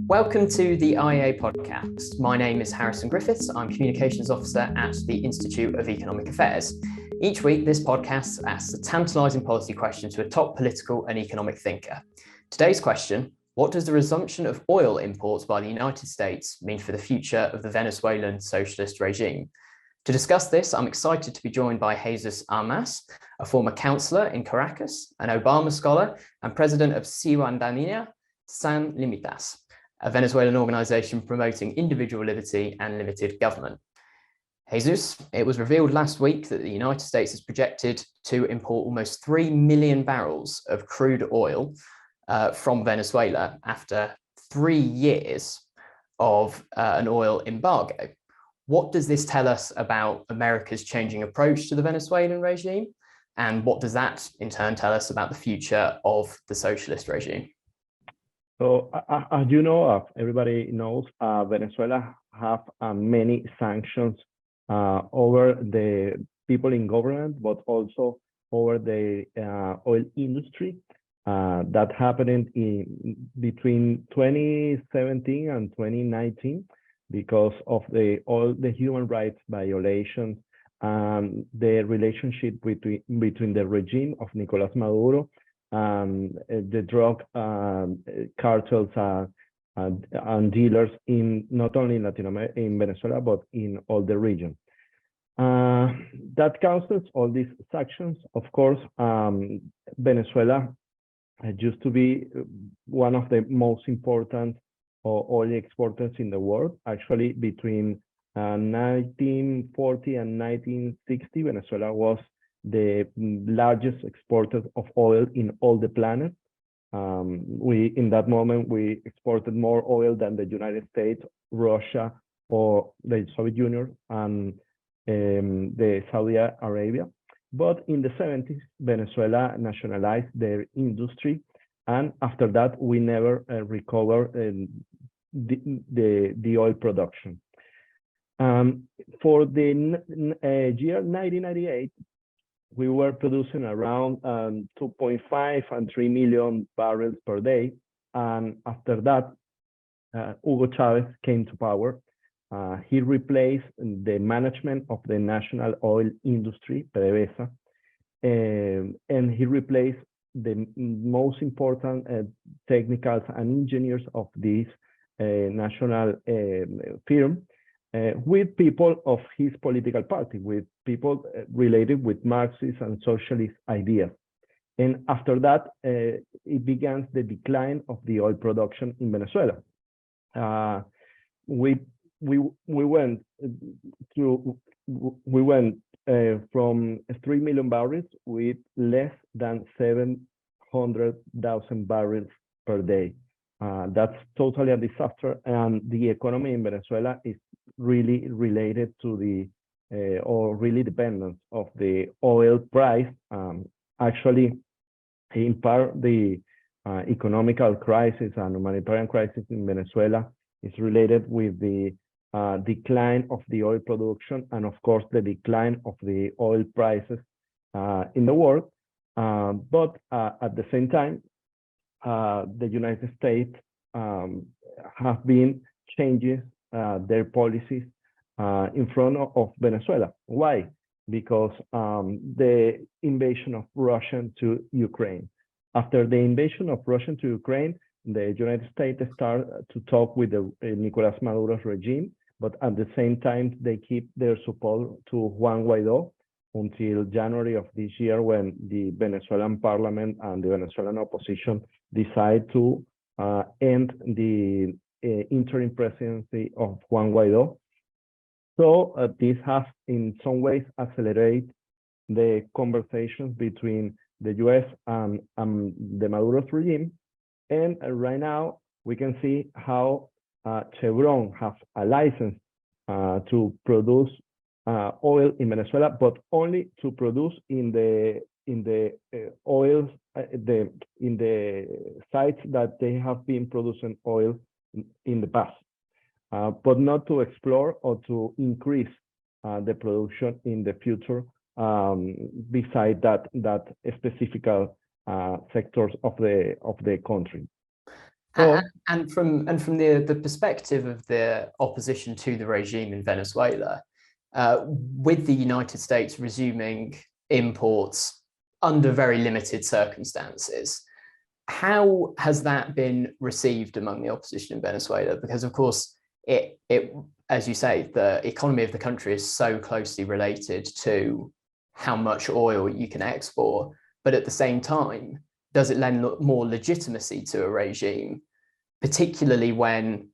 Welcome to the IEA podcast. My name is Harrison Griffiths. I'm Communications Officer at the Institute of Economic Affairs. Each week, this podcast asks a tantalising policy question to a top political and economic thinker. Today's question: what does the resumption of oil imports by the United States mean for the future of the Venezuelan socialist regime? To discuss this, I'm excited to be joined by Jesus Armas, a former councillor in Caracas, an Obama scholar, and president of Ciudadania Sin Limites, a Venezuelan organization promoting individual liberty and limited government. Jesus, it was revealed last week that the United States is projected to import almost 3 million barrels of crude oil from Venezuela after 3 years of an oil embargo. What does this tell us about America's changing approach to the Venezuelan regime? And what does that in turn tell us about the future of the socialist regime? So, as you know, everybody knows, Venezuela have many sanctions over the people in government, but also over the oil industry. That happened between 2017 and 2019 because of all the human rights violations and the relationship between the regime of Nicolás Maduro and the drug cartels and dealers in not only in Latin America, in Venezuela, but in all the region. That causes all these sanctions. Of course, Venezuela used to be one of the most important oil exporters in the world. Actually, between 1940 and 1960, Venezuela was the largest exporter of oil in all the planet. In that moment, we exported more oil than the United States, Russia, or the Soviet Union, and the Saudi Arabia. But in the 70s, Venezuela nationalized their industry, and after that, we never recovered the oil production. For the year 1998, we were producing around 2.5 and 3 million barrels per day. And after that, Hugo Chavez came to power. He replaced the management of the national oil industry, PDVSA, and he replaced the most important technicals and engineers of this national firm with people of his political party, with people related with Marxist and socialist ideas. And after that, it began the decline of the oil production in Venezuela. We went from 3 million barrels with less than 700,000 barrels per day. That's totally a disaster, and the economy in Venezuela is really related to the or really dependent of the oil price. Actually, in part, the economical crisis and humanitarian crisis in Venezuela is related with the decline of the oil production and, of course, the decline of the oil prices in the world. But at the same time, the United States have been changing their policies in front of Venezuela. Why? Because the invasion of Russia to Ukraine. After the invasion of Russia to Ukraine, the United States started to talk with the Nicolás Maduro's regime, but at the same time, they keep their support to Juan Guaidó until January of this year, when the Venezuelan parliament and the Venezuelan opposition decide to end the interim presidency of Juan Guaidó. So this has in some ways accelerated the conversations between the US and the Maduro's regime. And right now we can see how Chevron has a license to produce oil in Venezuela, but only to produce in the oils in the sites that they have been producing oil in the past, but not to explore or to increase the production in the future beside that specific sectors of the country. So, and from the perspective of the opposition to the regime in Venezuela, with the United States resuming imports under very limited circumstances, how has that been received among the opposition in Venezuela? Because of course, it as you say, the economy of the country is so closely related to how much oil you can export, but at the same time, does it lend more legitimacy to a regime, particularly during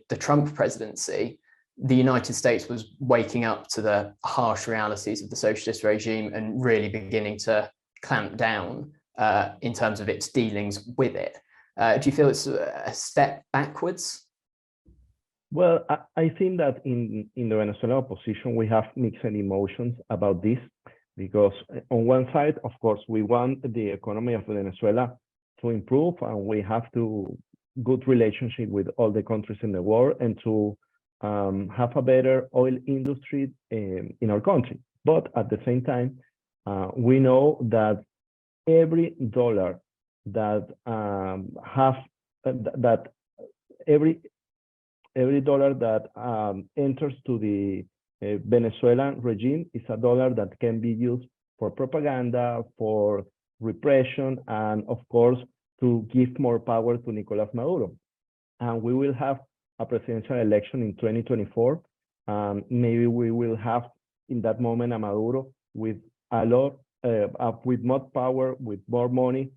the Trump presidency? The United States was waking up to the harsh realities of the socialist regime and really beginning to clamp down in terms of its dealings with it. Do you feel it's a step backwards? Well, I think that in the Venezuelan opposition, we have mixed emotions about this, because on one side, of course, we want the economy of Venezuela to improve, and we have to good relationship with all the countries in the world, and to have a better oil industry in our country. But at the same time, we know that every dollar that every dollar that enters to the Venezuelan regime is a dollar that can be used for propaganda, for repression, and of course, to give more power to Nicolás Maduro. And we will have a presidential election in 2024. Maybe we will have in that moment a Maduro with a lot, with more power, with more money.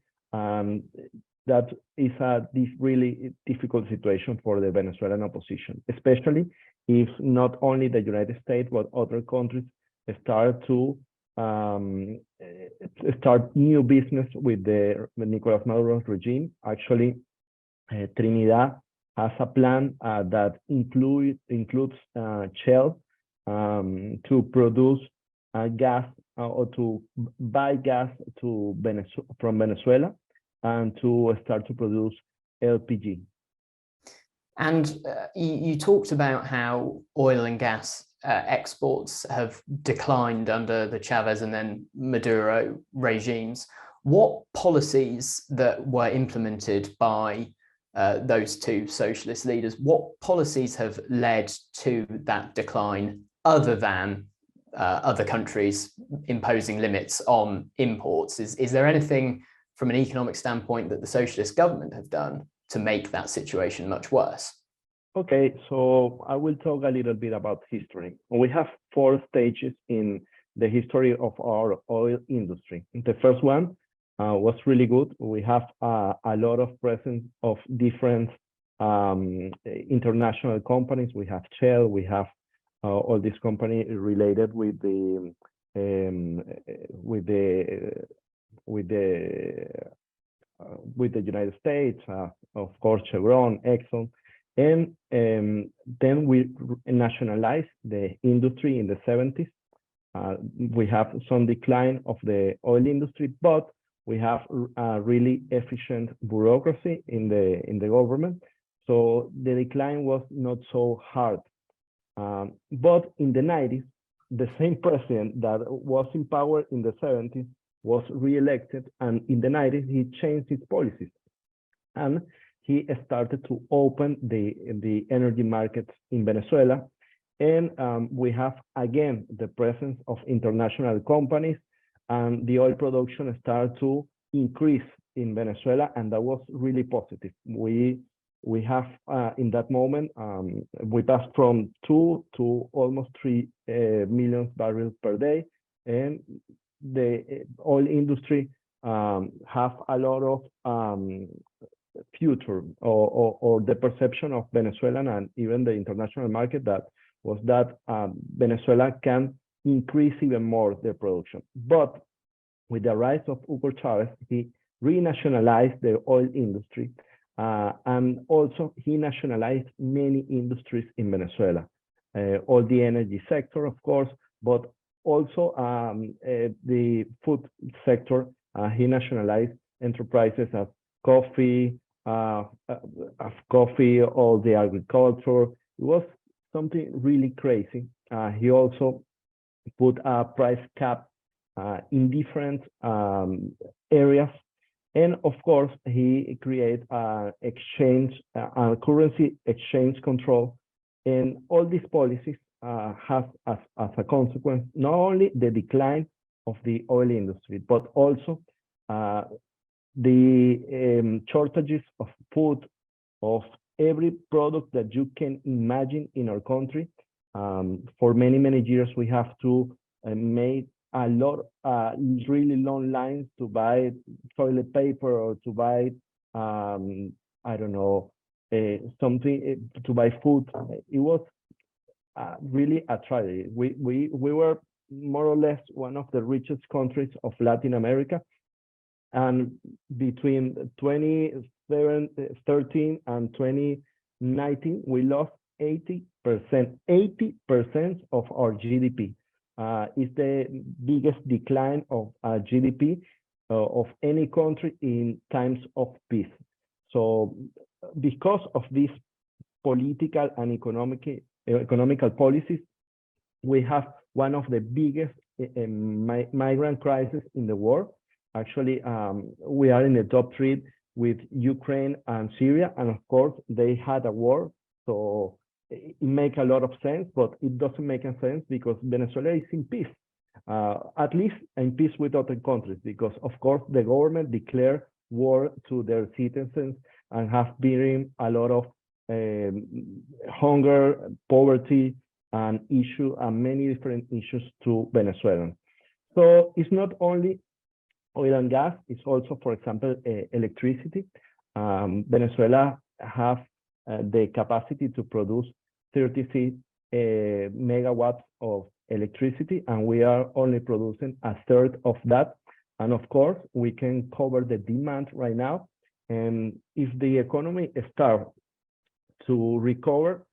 That is this really difficult situation for the Venezuelan opposition, especially if not only the United States, but other countries start to start new business with the Nicolás Maduro's regime. Actually, Trinidad has a plan that includes Shell to produce gas or to buy gas from Venezuela, and to start to produce LPG. And you talked about how oil and gas exports have declined under the Chavez and then Maduro regimes. What policies that were implemented by those two socialist leaders, what policies have led to that decline other than other countries imposing limits on imports? Is there anything from an economic standpoint that the socialist government have done to make that situation much worse? Okay, so I will talk a little bit about history. We have 4 stages in the history of our oil industry. The first one was really good. We have a lot of presence of different international companies. We have Shell, we have all these companies related with the United States, of course, Chevron, Exxon, and then we nationalized the industry in the 70s. We have some decline of the oil industry, but we have a really efficient bureaucracy in the government, so the decline was not so hard. But in the 90s, the same president that was in power in the 70s was re-elected, and in the 90s he changed his policies, and he started to open the energy markets in Venezuela, and we have again the presence of international companies, and the oil production started to increase in Venezuela, and that was really positive. We have in that moment we passed from 2 to almost 3 million barrels per day, and the oil industry have a lot of future or the perception of Venezuelan and even the international market that was that Venezuela can increase even more their production. But with the rise of Hugo Chavez, he renationalized the oil industry, and also he nationalized many industries in Venezuela, all the energy sector, of course, but also the food sector. He nationalized enterprises of coffee, all the agriculture. It was something really crazy. He also put a price cap in different areas. And of course, he created currency exchange control. And all these policies have as a consequence, not only the decline of the oil industry, but also the shortages of food, of every product that you can imagine in our country. For many, many years, we have to make a lot, really long lines to buy toilet paper or to buy, I don't know, something to buy food. It was really a tragedy. We were more or less one of the richest countries of Latin America. And between 2013 and 2019, we lost 80% of our GDP. It's the biggest decline of GDP of any country in times of peace. So because of these political and economical policies, we have one of the biggest migrant crises in the world. Actually, we are in the top 3 with Ukraine and Syria, and of course, they had a war, so it makes a lot of sense, but it doesn't make sense because Venezuela is in peace, at least in peace with other countries, because of course, the government declared war to their citizens and have been a lot of hunger, poverty, and many different issues to Venezuelans. So it's not only oil and gas, it's also, for example, electricity. Venezuela have the capacity to produce 36 megawatts of electricity, and we are only producing a third of that. And of course, we can cover the demand right now. And if the economy starts to recover,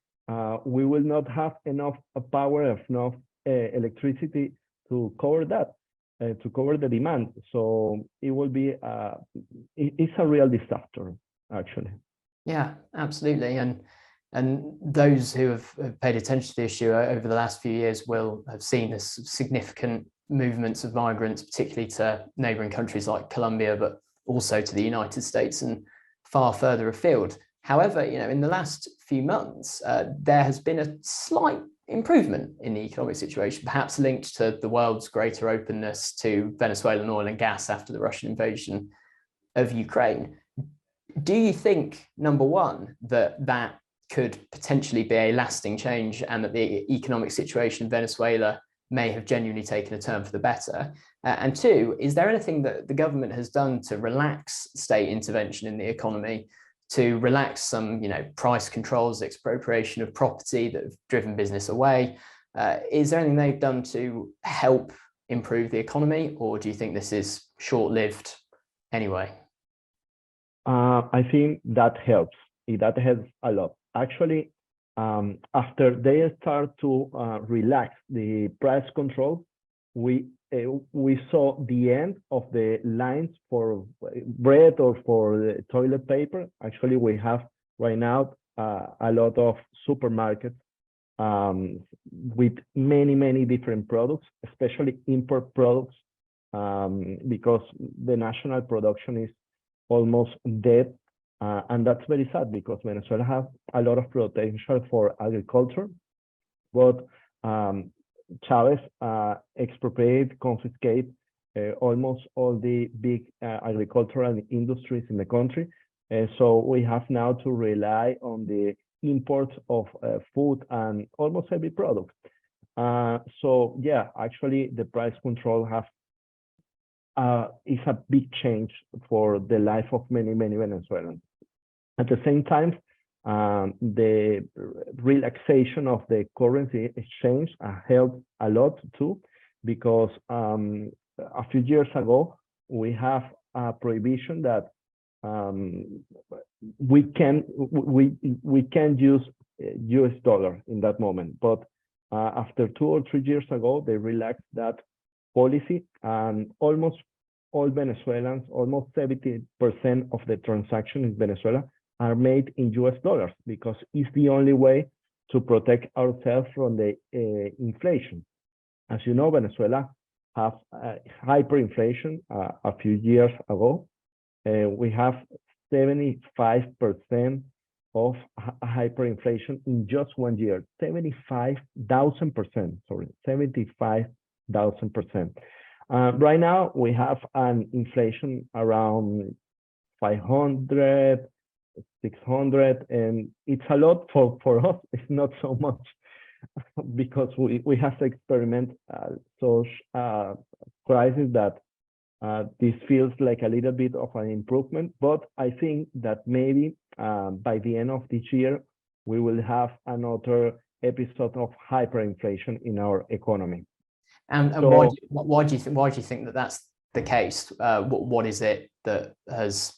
we will not have enough power, enough electricity to cover that. To cover the demand. So it will be, it's a real disaster, actually. Yeah, absolutely. And those who have paid attention to the issue over the last few years will have seen this significant movements of migrants, particularly to neighboring countries like Colombia, but also to the United States and far further afield. However, in the last few months, there has been a slight improvement in the economic situation, perhaps linked to the world's greater openness to Venezuelan oil and gas after the Russian invasion of Ukraine. Do you think, number one, that could potentially be a lasting change and that the economic situation in Venezuela may have genuinely taken a turn for the better? And two, is there anything that the government has done to relax state intervention in the economy, to relax some, price controls, expropriation of property that have driven business away? Is there anything they've done to help improve the economy, or do you think this is short-lived anyway? I think that helps. That helps a lot. Actually, after they start to relax the price control, we saw the end of the lines for bread or for the toilet paper. Actually, we have right now a lot of supermarkets with many different products, especially import products, because the national production is almost dead. And that's very sad because Venezuela has a lot of potential for agriculture, but Chavez expropriate, confiscate almost all the big agricultural industries in the country. So we have now to rely on the imports of food and almost every product. So yeah, actually the price control is a big change for the life of many Venezuelans. At the same time, the relaxation of the currency exchange helped a lot too, because a few years ago we have a prohibition that we can use US dollar in that moment, but after 2 or 3 years ago they relaxed that policy, and almost all Venezuelans, almost 70% of the transactions in Venezuela are made in US dollars, because it's the only way to protect ourselves from the inflation. As you know, Venezuela have hyperinflation a few years ago. We have 75% of hyperinflation in just 1 year, 75,000%, sorry, 75,000%. Right now, we have an inflation around 500, 600, and it's a lot for us. It's not so much because we have to experiment such crisis that this feels like a little bit of an improvement, but I think that maybe by the end of this year, we will have another episode of hyperinflation in our economy. And so, why do you think that that's the case? What is it that has,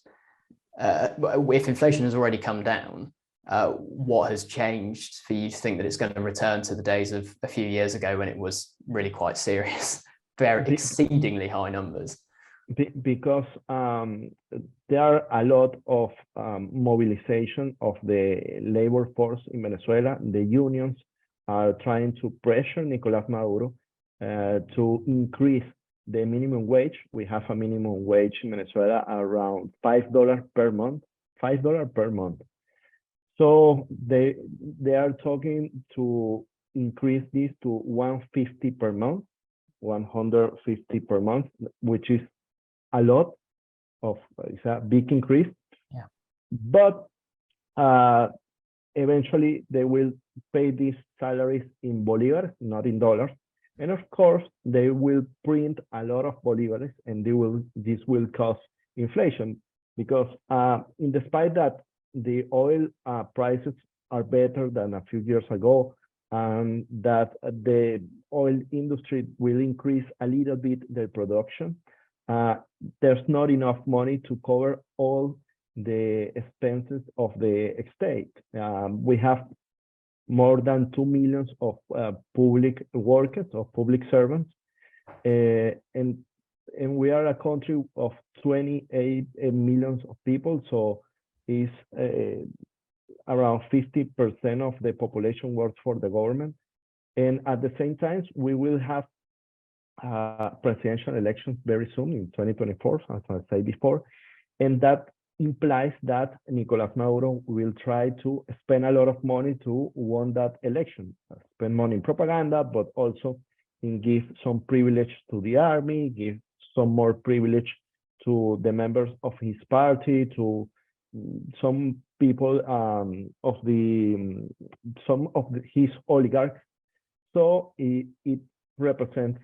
if inflation has already come down, what has changed for you to think that it's going to return to the days of a few years ago when it was really quite serious, very exceedingly high numbers? Because there are a lot of mobilization of the labor force in Venezuela. The unions are trying to pressure Nicolás Maduro to increase the minimum wage. We have a minimum wage in Venezuela around $5 per month, $5 per month. So they are talking to increase this to $150 per month, $150 per month, which is a lot of, it's a big increase. Yeah. But eventually they will pay these salaries in bolivars, not in dollars. And of course, they will print a lot of bolivars, and this will cause inflation, because in despite that the oil prices are better than a few years ago, and that the oil industry will increase a little bit their production, there's not enough money to cover all the expenses of the state. We have more than 2 million of public workers, of public servants, and we are a country of 28 million of people, so it's around 50% of the population works for the government. And at the same time, we will have presidential elections very soon in 2024, as I said before, and that implies that Nicolás Maduro will try to spend a lot of money to win that election, spend money in propaganda, but also in give some privilege to the army, give some more privilege to the members of his party, to some people his oligarchs. So it represents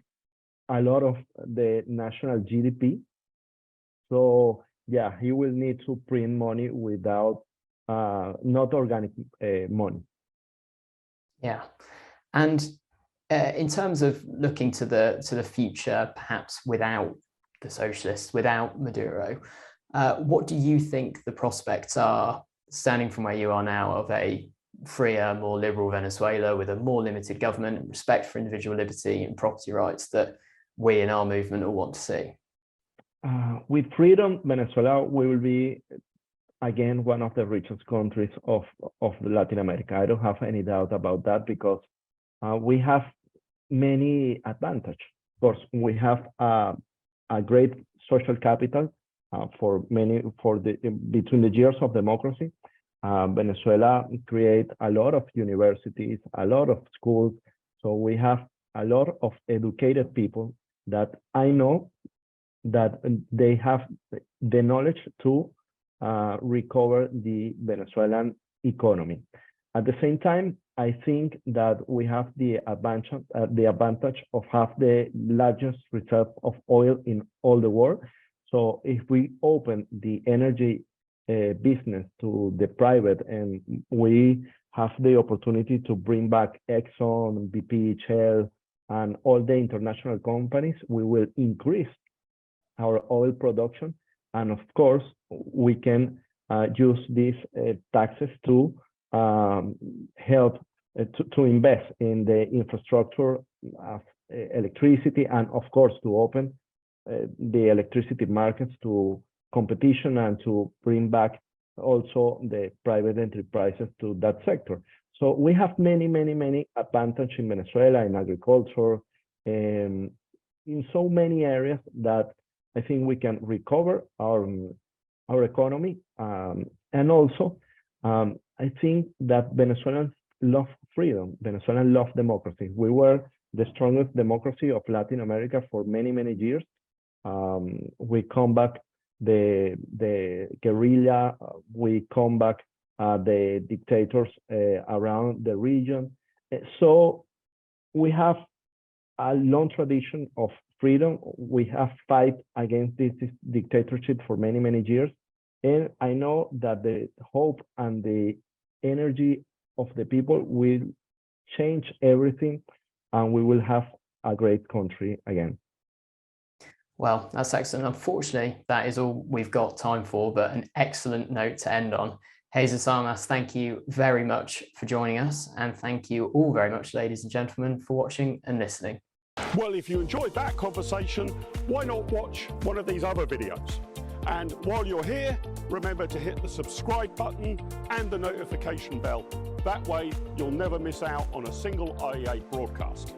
a lot of the national GDP. So yeah, he will need to print money without not organic money. Yeah, and in terms of looking to the future, perhaps without the socialists, without Maduro, what do you think the prospects are, standing from where you are now, of a freer, more liberal Venezuela with a more limited government and respect for individual liberty and property rights that we in our movement all want to see? With freedom, Venezuela will be, again, one of the richest countries of Latin America. I don't have any doubt about that, because we have many advantages. Of course, we have a great social capital between the years of democracy. Venezuela create a lot of universities, a lot of schools. So we have a lot of educated people that I know that they have the knowledge to recover the Venezuelan economy. At the same time, I think that we have the advantage of have the largest reserve of oil in all the world. So if we open the energy business to the private, and we have the opportunity to bring back Exxon, BP, Shell, and all the international companies, we will increase our oil production. And of course, we can use these taxes to help to invest in the infrastructure of electricity, and of course to open the electricity markets to competition, and to bring back also the private enterprises to that sector. So we have many advantages in Venezuela, in agriculture, in so many areas that I think we can recover our economy. And also, I think that Venezuelans love freedom. Venezuelans love democracy. We were the strongest democracy of Latin America for many, many years. We combat the guerrilla, we combat the dictators around the region. So we have a long tradition of freedom. We have fight against this dictatorship for many, many years. And I know that the hope and the energy of the people will change everything, and we will have a great country again. Well, that's excellent. Unfortunately, that is all we've got time for, but an excellent note to end on. Jesus Armas, thank you very much for joining us, and thank you all very much, ladies and gentlemen, for watching and listening. Well, if you enjoyed that conversation, why not watch one of these other videos? And while you're here, remember to hit the subscribe button and the notification bell. That way, you'll never miss out on a single IEA broadcast.